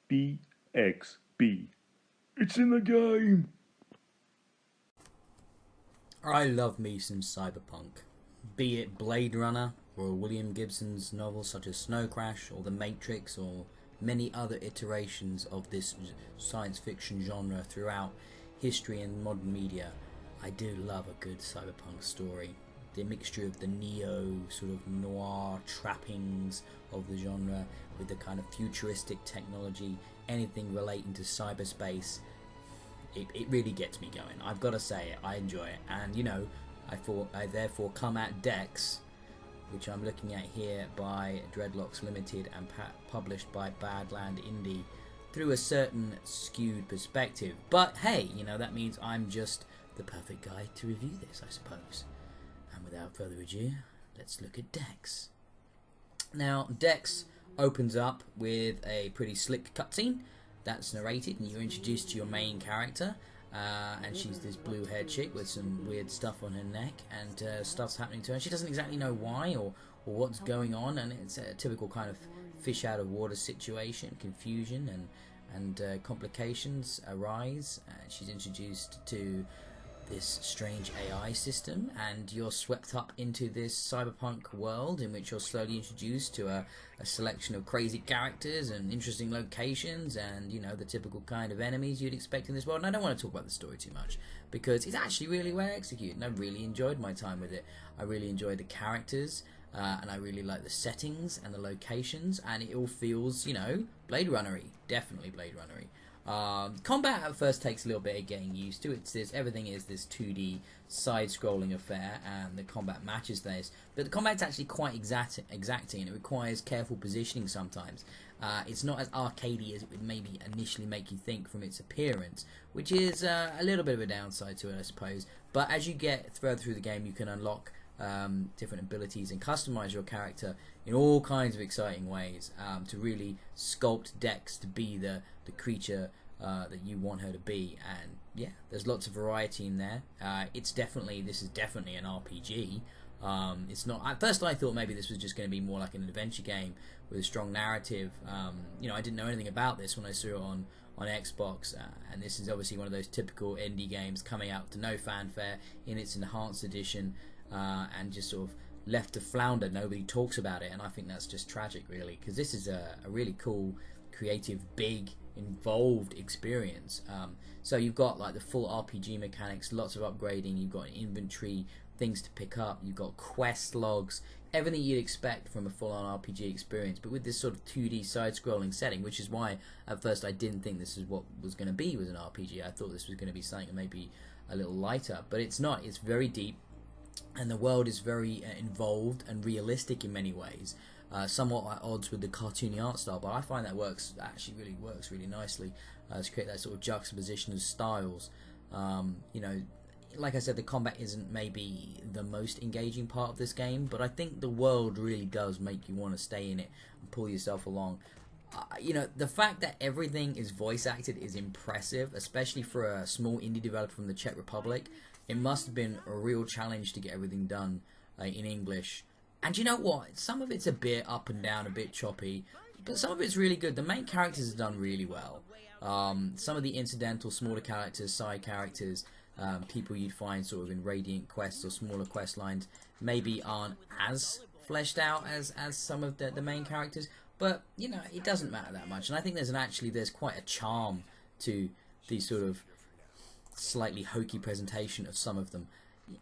BXB. It's in the game! I love me some cyberpunk. Be it Blade Runner or William Gibson's novels such as Snow Crash or The Matrix or many other iterations of this science fiction genre throughout history and modern media. I do love a good cyberpunk story. The mixture of the neo sort of noir trappings of the genre with the kind of futuristic technology, anything relating to cyberspace, it really gets me going. I've got to say it, I enjoy it. And I therefore come at Dex, which I'm looking at here by Dreadlocks Limited and published by Badland Indie, through a certain skewed perspective. But hey, that means I'm just the perfect guy to review this, I suppose. And without further ado, let's look at Dex. Now, Dex opens up with a pretty slick cutscene that's narrated, and you're introduced to your main character, and she's this blue-haired chick with some weird stuff on her neck, and stuff's happening to her. She doesn't exactly know why or what's going on, and it's a typical kind of fish out of water situation. Confusion and complications arise. She's introduced to this strange AI system, and you're swept up into this cyberpunk world in which you're slowly introduced to a selection of crazy characters and interesting locations and the typical kind of enemies you'd expect in this world. And I don't want to talk about the story too much because it's actually really well executed, and I really enjoyed my time with it. I really enjoyed the characters, and I really like the settings and the locations, and it all feels Blade Runner-y, definitely Blade Runner-y. Combat at first takes a little bit of getting used to. Everything is this 2D side-scrolling affair, and the combat matches this. But the combat's actually quite exacting, and it requires careful positioning sometimes. It's not as arcadey as it would maybe initially make you think from its appearance, which is a little bit of a downside to it, I suppose. But as you get further through the game, you can unlock different abilities and customize your character in all kinds of exciting ways to really sculpt Dex to be the creature that you want her to be. And yeah, there's lots of variety in there. This is definitely an RPG. It's not. At first, I thought maybe this was just going to be more like an adventure game with a strong narrative. I didn't know anything about this when I saw it on Xbox, and this is obviously one of those typical indie games coming out to no fanfare in its enhanced edition. And just sort of left to flounder. Nobody talks about it, and I think that's just tragic, really, because this is a really cool, creative, big, involved experience. So you've got like the full RPG mechanics, lots of upgrading, you've got an inventory, things to pick up, you've got quest logs, everything you'd expect from a full-on RPG experience, but with this sort of 2D side-scrolling setting, which is why at first I didn't think this is what was going to be with an RPG. I thought this was going to be something maybe a little lighter, but it's not. It's very deep, and the world is very involved and realistic in many ways, somewhat at odds with the cartoony art style, but I find that works really nicely to create that sort of juxtaposition of styles. Like I said, the combat isn't maybe the most engaging part of this game, but I think the world really does make you want to stay in it and pull yourself along. The fact that everything is voice acted is impressive, especially for a small indie developer from the Czech Republic. It must have been a real challenge to get everything done in English. And you know what? Some of it's a bit up and down, a bit choppy, but some of it's really good. The main characters are done really well. Some of the incidental, smaller characters, side characters, people you'd find sort of in Radiant quests or smaller quest lines, maybe aren't as fleshed out as some of the main characters. But, it doesn't matter that much. And I think there's quite a charm to these sort of slightly hokey presentation of some of them,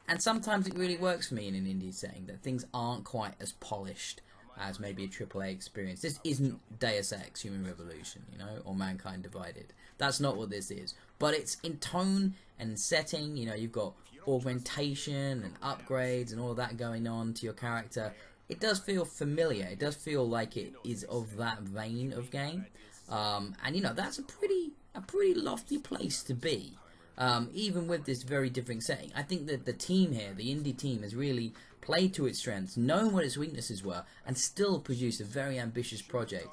and sometimes it really works for me in an indie setting that things aren't quite as polished as maybe a AAA experience. This isn't Deus Ex Human Revolution, or Mankind Divided. That's not what this is, but it's in tone and setting. You've got augmentation and upgrades and all of that going on to your character. It does feel familiar. It does feel like it is of that vein of game, and that's a pretty lofty place to be. Even with this very different setting, I think that the team here, the indie team, has really played to its strengths, known what its weaknesses were, and still produced a very ambitious project,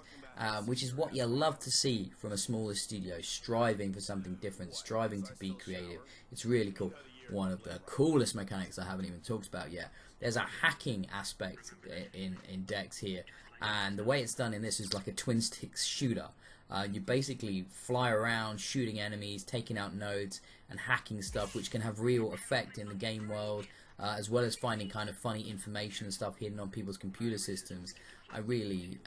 which is what you love to see from a smaller studio, striving for something different, striving to be creative. It's really cool. One of the coolest mechanics I haven't even talked about yet. There's a hacking aspect in Dex here, and the way it's done in this is like a twin stick shooter. You basically fly around shooting enemies, taking out nodes, and hacking stuff, which can have real effect in the game world, as well as finding kind of funny information and stuff hidden on people's computer systems. I really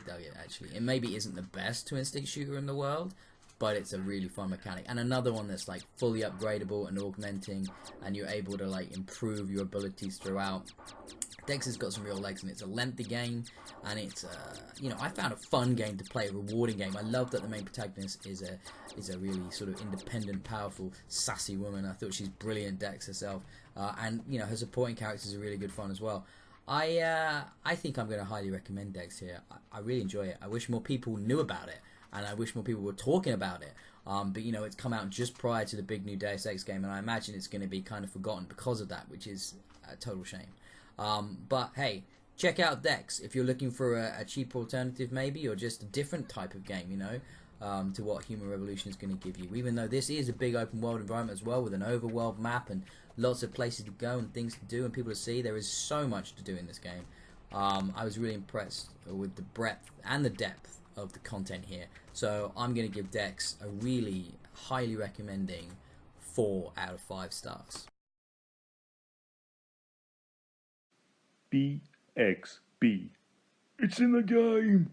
dug it, actually. It maybe isn't the best twin stick shooter in the world, but it's a really fun mechanic. And another one that's like fully upgradable and augmenting, and you're able to like improve your abilities throughout. Dex has got some real legs, and it's a lengthy game, and it's I found a fun game to play, a rewarding game. I love that the main protagonist is a really sort of independent, powerful, sassy woman. I thought she's brilliant, Dex herself, and her supporting characters are really good fun as well. I think I'm going to highly recommend Dex here. I really enjoy it. I wish more people knew about it, and I wish more people were talking about it. But it's come out just prior to the big new Deus Ex game, and I imagine it's going to be kind of forgotten because of that, which is a total shame. But hey, check out Dex if you're looking for a cheaper alternative, maybe, or just a different type of game, to what Human Revolution is going to give you. Even though this is a big open world environment as well, with an overworld map and lots of places to go and things to do and people to see, there is so much to do in this game. I was really impressed with the breadth and the depth of the content here. So I'm going to give Dex a really highly recommending 4 out of 5 stars. BXB. It's in the game.